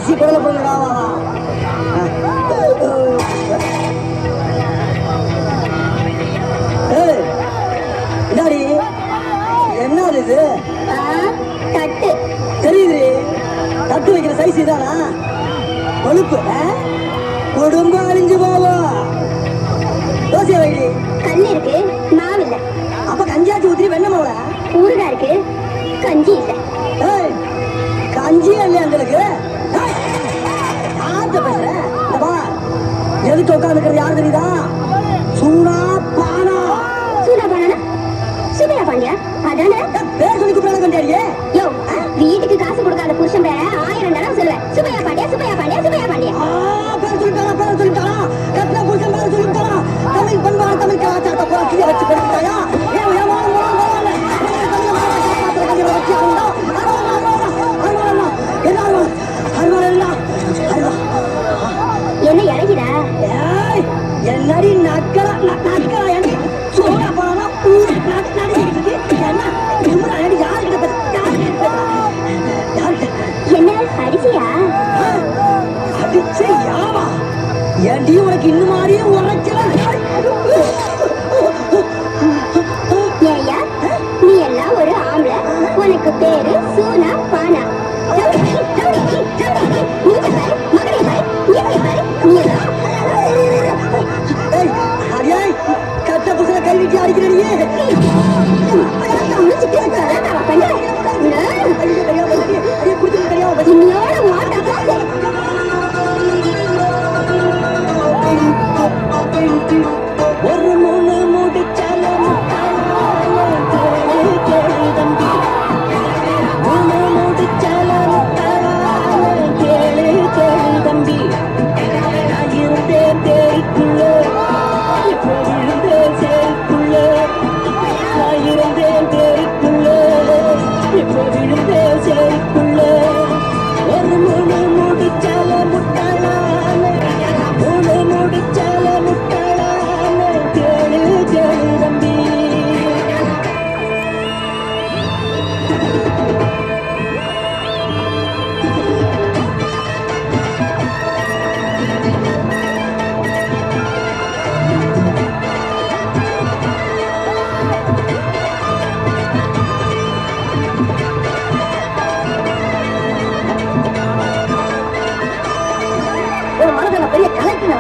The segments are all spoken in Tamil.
பசி குடல போடுறா. இதாடி என்ன இது? தட்டு தெரியுது. தட்டு வைக்கிற சைஸ் இதானா? கொழுப்பு குடும்பம் அழிஞ்சு போவோம். தோசை வைடி. கல் இருக்கு, மாவு இல்ல. அப்ப கஞ்சியாச்சு ஊத்தி வெண்ணமாவ. ஊறுகாய் இருக்கு, கஞ்சி இல்ல. கஞ்சி இல்லையா உங்களுக்கு? யார்கிட்ட பேசுற? எதுக்கு உட்காந்துக்கிறது யாரு தெரியுதா? சூனா பானா. சூனா பானா? சுமையா பாண்டியா அதானே? பேர் சொல்லி கூப்பிடாத கண்டியாடியே. யோ, வீட்டுக்கு காசு கொடுக்காத புருஷன் பேர 1000 தடவை சொல்லுவேன். சுமையா பாண்டியா, சுமையா பாண்டியா, சுமையா பாண்டியா. பேர் சொல்லிட்டாரா? கட்டின புருஷன் பேர் சொல்லிட்டாரா? தமிழ் பண்பாடு தமிழ் கலாச்சாரத்தை போல கீழே வச்சு கொடுத்தாயா? என்ன இறங்கிடா? என்னடி நக்கலா சோழா போனா என்ன அடிச்சியா? அடிச்சையாவா? ஏன்டி உனக்கு இன்னும் மாதிரியே உரைக்கல? ஏயா, நீ எல்லாம் ஒரு ஆம்பளை, உனக்கு பேரு சூனா பானா. கட்ட புதுல கை வீட்டி அடிக்கிறீங்க. ஒரு மூணு முடிச்சால மூணு முடிச்சால கேளு கேளு தம்பி. இருந்தே தேய்க்குள்ள இப்போ விழுந்தே சேர்க்குள்ள. நான் இருந்தேன் தேய்க்குள்ள இப்போ விழுந்தே சேர்க்குள்ள. ஒரு மூணு முடிச்சால முட்டாளான மூணு முடிச்சால முட்டாளான கேளு கேளு தம்பி. பெரிய கலெக்டர்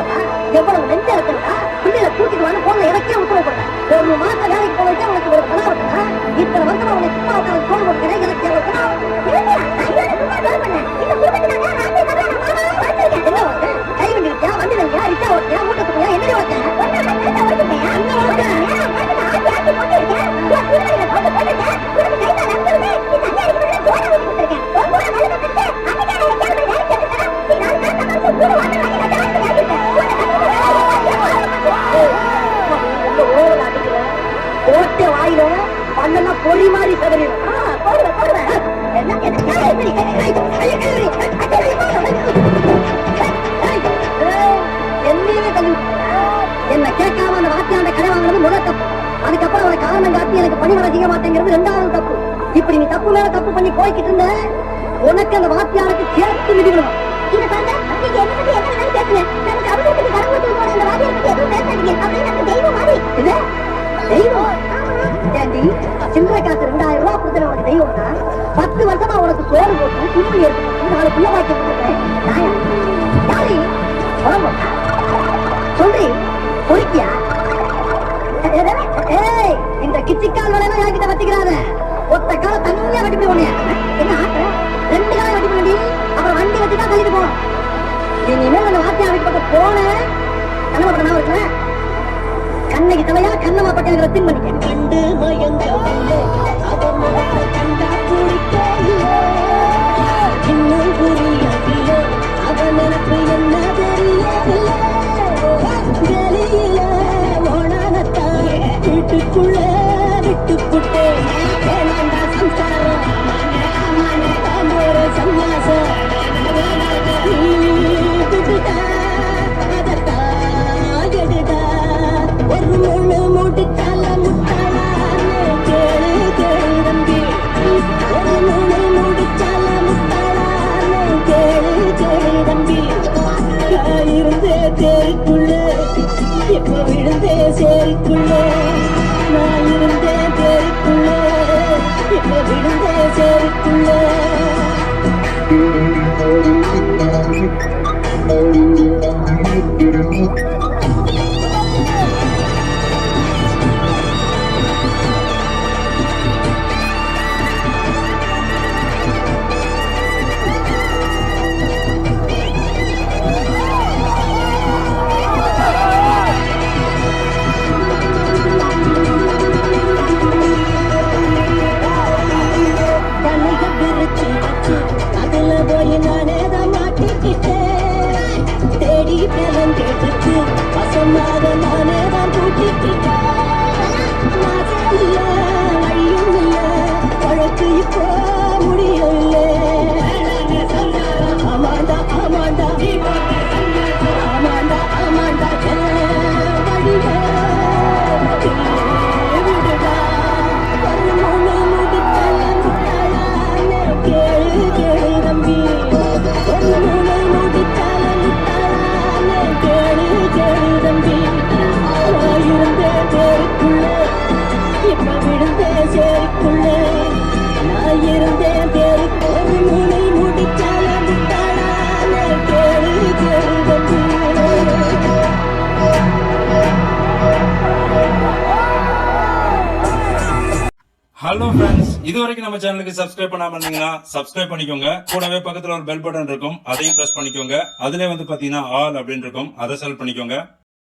எவ்வளவு நெஞ்ச இருக்கா? பிள்ளைகளை கூட்டிட்டு வந்து போன எனக்கே உத்தரவு கொடுத்தேன். ஒரு மாசம் வேலைக்கு போயிட்டு உனக்கு ஒரு பணம் இருக்குன்னா இத்தனை வருஷம் உனக்கு சும்மா உட்காந்து போன் கொடுக்கிறேன். எனக்கு என்ன வந்து கை வண்டி இருக்கியா, வண்டி இல்லையா, ரிட்டா ஓட்டியா, மூட்டத்துக்குயா, என்ன ஓட்டேன்? ஓட்டை வாயில பண்ணலாம் பொறி மாதிரி சதறிடும். என்ன கேட்காம அந்த வாத்தியாண்ட கடை வாங்கினது முதல் தப்பு. அதுக்கப்புறம் அவனை காரணம் காட்டி எனக்கு பணிவர செய்ய மாட்டேங்கிறது 2வது தப்பு. இப்படி நீ தப்பு மேல தப்பு பண்ணி போய்கிட்டு இருந்த உனக்கு அந்த வாத்தியாருக்கு சேர்த்து விடுவிடும். இத பாருங்க, நீங்க என்ன பத்தி என்ன வேணாலும் பேசுங்க. நமக்கு அவங்களுக்கு கடவுளுக்கு போற அந்த வாத்தியார் பத்தி எதுவும் பேசாதீங்க. அப்படியே நமக்கு தெய்வம் மாதிரி. இல்ல தெய்வம் ஏண்டி? சில்லறை காசு 2000 ரூபாய் கொடுத்த உனக்கு தெய்வம் தான். 10 வருஷமா உனக்கு சோறு போட்டு துணி எடுத்து 4 புள்ள வாக்கி கொடுத்துட்டேன். யாரு சொல்றி பொறுக்கியா? இந்த கிச்சிக்கால் வளையெல்லாம் யார்கிட்ட வச்சுக்கிறாத. ஒத்த கால தனியா வெட்டி போய் என்ன ஆட்ட 2 காலம் வெட்டி பண்ணி அப்புறம் வண்டி வச்சுதான் தள்ளிட்டு போனோம். இனிமேல் அந்த வாத்தியாருக்கு பக்கம் போன கண்ணமா பண்ணா இருக்குல்ல, கண்ணைக்கு தலையா கண்ணமா பட்டியாங்கிற தின் பண்ணிக்க. கண்டு மயங்க இன்னும் புரியவில்லை அவன் எனக்கு என்ன தெரியவில்லை. வெளியில ஓடானத்தான் வீட்டுக்குள்ள விட்டுப்புட்டே வேணாண்டா சம்சாரம் ஒரு சன்னியாசம் ஒரு முழு முடிச்சால முட்டாளான்னு கேளு கேளு தம்பி. ஒரு முழு சேரிக்குள்ளே நான் இருந்தேன் தேருக்குள்ளே இப்ப விழுந்தேன் சேரிக்குள்ளே கண்ணுகள் விரிச்சு வச்சு அதுல போய் நானே தான் மாட்டிக்கிட்டேன் தேடி பலன் கேட்டுச்சு வசமாக நானே தான் கூட்டிக்கிட்டேன் மாசம் இல்ல வழியும் இல்ல வழக்கு இப்போ முடியவில்லை ஆமாண்டா ஆமாண்டா ஆமாண்டா ஆமாண்டா வழியே விடுடா ஒரு மூணு முடித்தால முட்டாளா கேளு கேளு தம்பி ஒரு மூணு முடித்தால முட்டாளா கேளு கேளு தம்பி நான் இருந்தேன் தேருக்குள்ளே இப்ப விழுந்தேன் சேருக்குள்ளே நான் இருந்தேன் தேருக்கு ஒரு மூணு முடித்தால முட்டாளா கேளு கேளு தம்பி ஹலோ ஃப்ரெண்ட்ஸ், இது வரைக்கும் நம்ம சேனலுக்கு சப்ஸ்கிரைப் பண்ணாம இருந்தீங்கன்னா சப்ஸ்கிரைப் பண்ணிக்கோங்க. கூடவே பக்கத்துல ஒரு பெல் பட்டன் இருக்கும், அதையும் பிரஸ் பண்ணிக்கோங்க. அதுல வந்து பாத்தீங்கன்னா ஆல் அப்படின்னு இருக்கும், அதை செலக்ட் பண்ணிக்கோங்க.